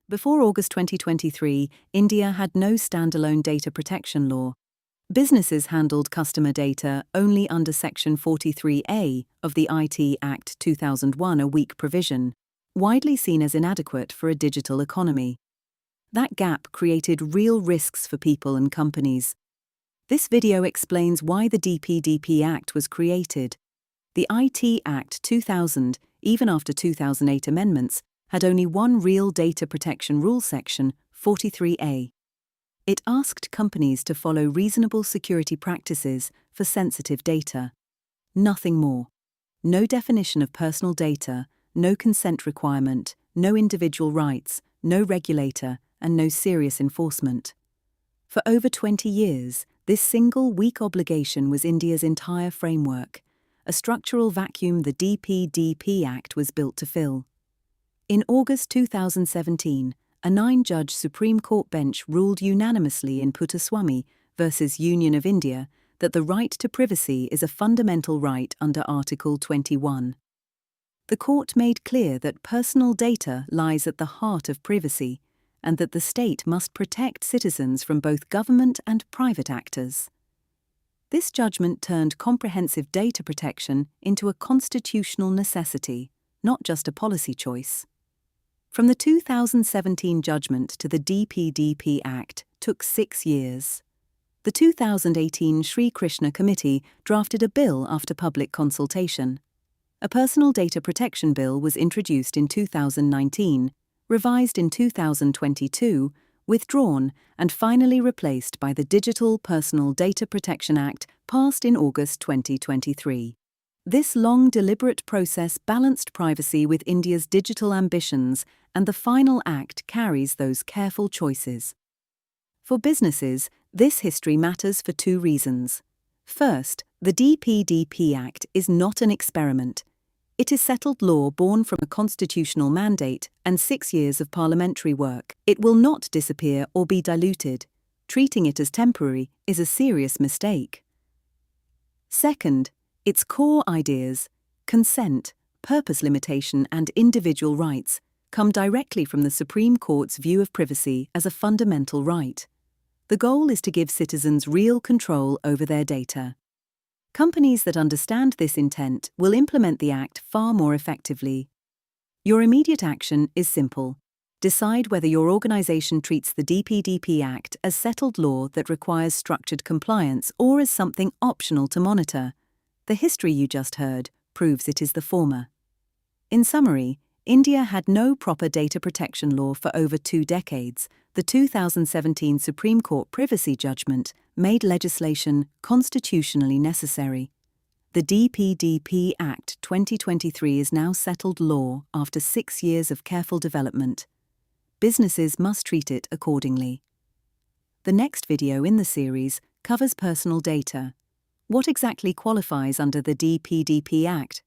Before August 2023, India had no standalone data protection law. Businesses handled customer data only under Section 43A of the IT Act 2001, a weak provision, widely seen as inadequate for a digital economy. That gap created real risks for people and companies. This video explains why the DPDP Act was created. The IT Act 2000, even after 2008 amendments, had only one real data protection rule, Section 43A. It asked companies to follow reasonable security practices for sensitive data. Nothing more. No definition of personal data, no consent requirement, no individual rights, no regulator, and no serious enforcement. For over 20 years, this single weak obligation was India's entire framework, a structural vacuum the DPDP Act was built to fill. In August 2017, a 9-judge Supreme Court bench ruled unanimously in Puttaswamy v. Union of India that the right to privacy is a fundamental right under Article 21. The court made clear that personal data lies at the heart of privacy and that the state must protect citizens from both government and private actors. This judgment turned comprehensive data protection into a constitutional necessity, not just a policy choice. From the 2017 judgment to the DPDP Act took 6 years. The 2018 Sri Krishna Committee drafted a bill after public consultation. A personal data protection bill was introduced in 2019, revised in 2022, withdrawn, and finally replaced by the Digital Personal Data Protection Act passed in August 2023. This long, deliberate process balanced privacy with India's digital ambitions, and the final act carries those careful choices. For businesses, this history matters for 2 reasons. First, the DPDP Act is not an experiment. It is settled law born from a constitutional mandate and 6 years of parliamentary work. It will not disappear or be diluted. Treating it as temporary is a serious mistake. Second, its core ideas, consent, purpose limitation, and individual rights, come directly from the Supreme Court's view of privacy as a fundamental right. The goal is to give citizens real control over their data. Companies that understand this intent will implement the Act far more effectively. Your immediate action is simple. Decide whether your organization treats the DPDP Act as settled law that requires structured compliance or as something optional to monitor. The history you just heard proves it is the former. In summary, India had no proper data protection law for over 2 decades. The 2017 Supreme Court privacy judgment made legislation constitutionally necessary. The DPDP Act 2023 is now settled law after 6 years of careful development. Businesses must treat it accordingly. The next video in the series covers personal data. What exactly qualifies under the DPDP Act